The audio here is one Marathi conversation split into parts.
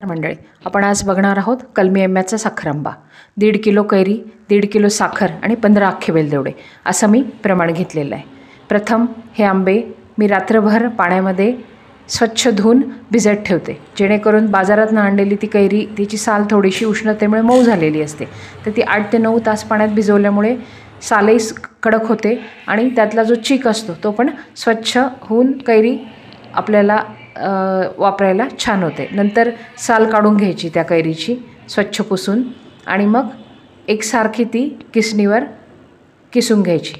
मंडळी, आपण आज बघणार आहोत कलमी आंब्याचा साखरांबा. 1.5 किलो कैरी, 1.5 किलो साखर आणि 15 अख्खे वेलदोडे असं मी प्रमाण घेतलेलं आहे. प्रथम हे आंबे मी रात्रभर पाण्यामध्ये स्वच्छ धुवून भिजत ठेवते, जेणेकरून बाजारात आणलेली ती कैरी तिची साल थोडीशी उष्णतेमुळे मऊ झालेली असते, तर ती 8 ते 9 तास पाण्यात भिजवल्यामुळे सालही कडक होते आणि त्यातला जो चीक असतो तो पण स्वच्छ होऊन कैरी आपल्याला वापरायला छान होते. नंतर साल काढून घ्यायची त्या कैरीची स्वच्छ पुसून आणि मग एकसारखी ती किसणीवर किसून घ्यायची.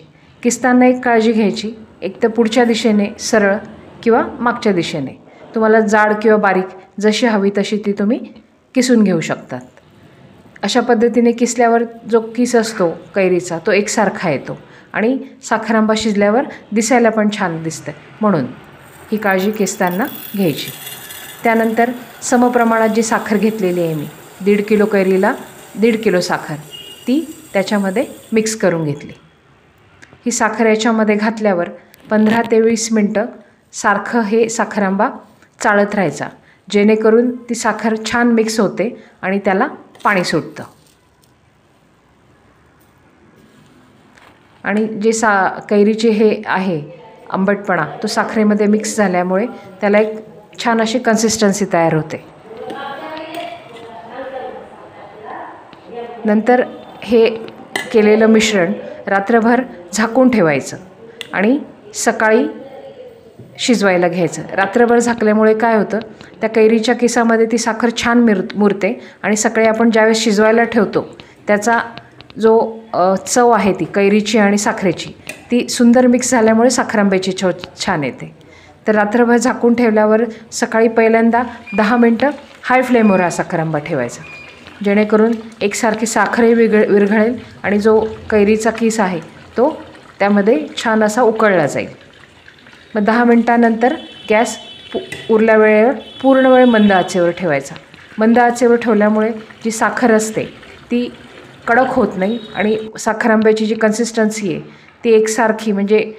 किसताना एक काळजी घ्यायची, एक तर पुढच्या दिशेने सरळ किंवा मागच्या दिशेने, तुम्हाला जाड किंवा बारीक जशी हवी तशी ती तुम्ही किसून घेऊ शकतात. अशा पद्धतीने किसल्यावर जो किस असतो कैरीचा तो एकसारखा येतो आणि साखरांबा शिजल्यावर दिसायला पण छान दिसतं, म्हणून ही काळजी किसताना घ्यायची. त्यानंतर समप्रमाणात जी साखर घेतलेली आहे मी, 1.5 किलो कैरीला 1.5 किलो साखर, ती त्याच्यामध्ये मिक्स करून घेतली. ही साखर याच्यामध्ये घातल्यावर 15 ते 20 मिनटं सारखं हे साखरांबा चाळत राहायचा, जेणेकरून ती साखर छान मिक्स होते आणि त्याला पाणी सुटतं. आणि जे कैरीचे हे आहे आंबटपणा तो साखरेमध्ये मिक्स झाल्यामुळे त्याला एक छान अशी कन्सिस्टन्सी तयार होते. नंतर हे केलेलं मिश्रण रात्रभर झाकून ठेवायचं आणि सकाळी शिजवायला घ्यायचं. रात्रभर झाकल्यामुळे काय होतं, त्या कैरीच्या किसामध्ये ती साखर छान मुरते आणि सकाळी आपण ज्यावेळेस शिजवायला ठेवतो त्याचा जो चव आहे ती कैरीची आणि साखरेची ती सुंदर मिक्स झाल्यामुळे साखरांब्याची चव छान येते. तर रात्रभर झाकून ठेवल्यावर सकाळी पहिल्यांदा 10 मिनटं हाय फ्लेमवर हा साखरांबा ठेवायचा, जेणेकरून एकसारखी साखरही विरघळेल आणि जो कैरीचा किस आहे तो त्यामध्ये छान असा उकळला जाईल. मग 10 मिनटानंतर गॅस उरल्या वेळेवर पूर्ण वेळ मंद आचेवर ठेवायचा. मंद आचेवर ठेवल्यामुळे जी साखर असते ती कडक होत नाही आणि साखरांब्याची जी कन्सिस्टन्सी आहे ती एकसारखी, म्हणजे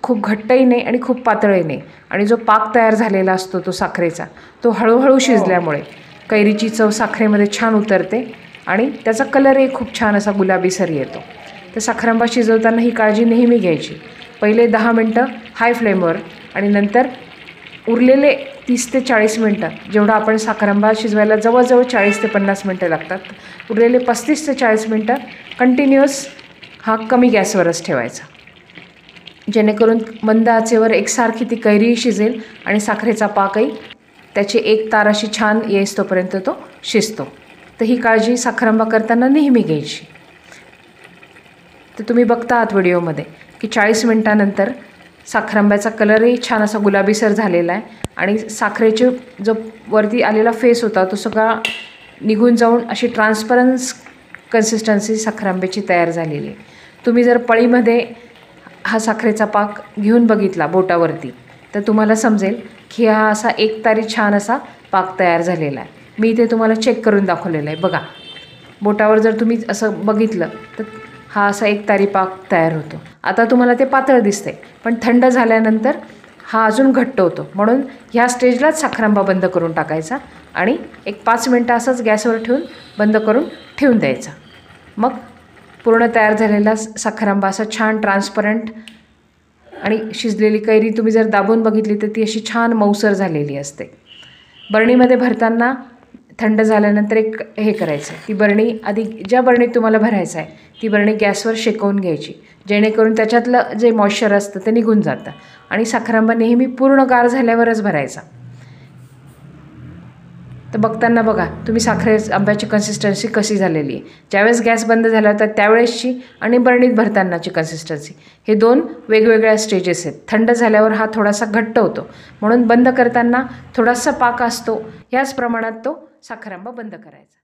खूप घट्टही नाही आणि खूप पातळही नाही, आणि जो पाक तयार झालेला असतो तो साखरेचा तो हळूहळू शिजल्यामुळे कैरीची चव साखरेमध्ये छान उतरते आणि त्याचा कलरही खूप छान असा गुलाबीसर येतो. तर साखरांबा शिजवताना ही काळजी नेहमी घ्यायची. पहिले 10 मिनटं हाय फ्लेमवर आणि नंतर उरलेले 30 ते 40 मिनटं, जेवढा आपण साखरांबा शिजवायला जवळजवळ 40 ते 50 मिनटं लागतात, उरलेले 35 ते 40 मिनटं कंटिन्युअस हा कमी गॅसवरच ठेवायचा, जेणेकरून मंद आचेवर एकसारखी ती कैरीही शिजेल आणि साखरेचा पाकही त्याची एक तार अशी छान येईस्तोपर्यंत तो शिजतो. तर ही काळजी साखरांबा करताना नेहमी घ्यायची. तर तुम्ही बघता आहात व्हिडिओमध्ये की 40 मिनटानंतर साखरांब्याचा कलरही छान असा गुलाबीसर झालेला आहे आणि साखरेचे जो वरती आलेला फेस होता तो सगळा निघून जाऊन अशी ट्रान्सपरन्स कन्सिस्टन्सी साखरांब्याची तयार झालेली आहे. तुम्ही जर पळीमध्ये हा साखरेचा पाक घेऊन बघितला बोटावरती तर तुम्हाला समजेल की हा असा एकतारी छान असा पाक तयार झालेला आहे. मी इथे तुम्हाला चेक करून दाखवलेला आहे. बघा, बोटावर जर तुम्ही असं बघितलं तर हा असा एकतारी पाक तयार होतो. आता तुम्हाला ते पातळ दिसते, पण थंड झाल्यानंतर हा अजून घट्ट होतो, म्हणून ह्या स्टेजलाच साखरांबा बंद करून टाकायचा आणि एक 5 मिनटं असंच गॅसवर ठेवून बंद करून ठेवून द्यायचा. मग पूर्ण तयार झालेला साखरांबा असा छान ट्रान्सपरंट आणि शिजलेली कैरी तुम्ही जर दाबून बघितली तर ती अशी छान मऊसर झालेली असते. बरणीमध्ये भरताना थंड झाल्यानंतर एक हे करायचं, ती बरणी आधी ज्या बरणीत तुम्हाला भरायचं आहे ती बरणी गॅसवर शेकवून घ्यायची, जेणेकरून त्याच्यातलं जे मॉइश्चर असतं ते निघून जातं. आणि साखरांबा नेहमी पूर्ण गार झाल्यावरच भरायचा. तर बघताना बघा तुम्ही आंब्याची कन्सिस्टन्सी कशी झालेली आहे. ज्यावेळेस गॅस बंद झाला होता त्यावेळेसची आणि बरणीत भरतानाची कन्सिस्टन्सी, हे 2 वेगवेगळ्या स्टेजेस आहेत. थंड झाल्यावर हा थोडासा घट्ट होतो, म्हणून बंद करताना थोडासा पाक असतो, ह्याच प्रमाणात तो साखरांबा बंद करायचा.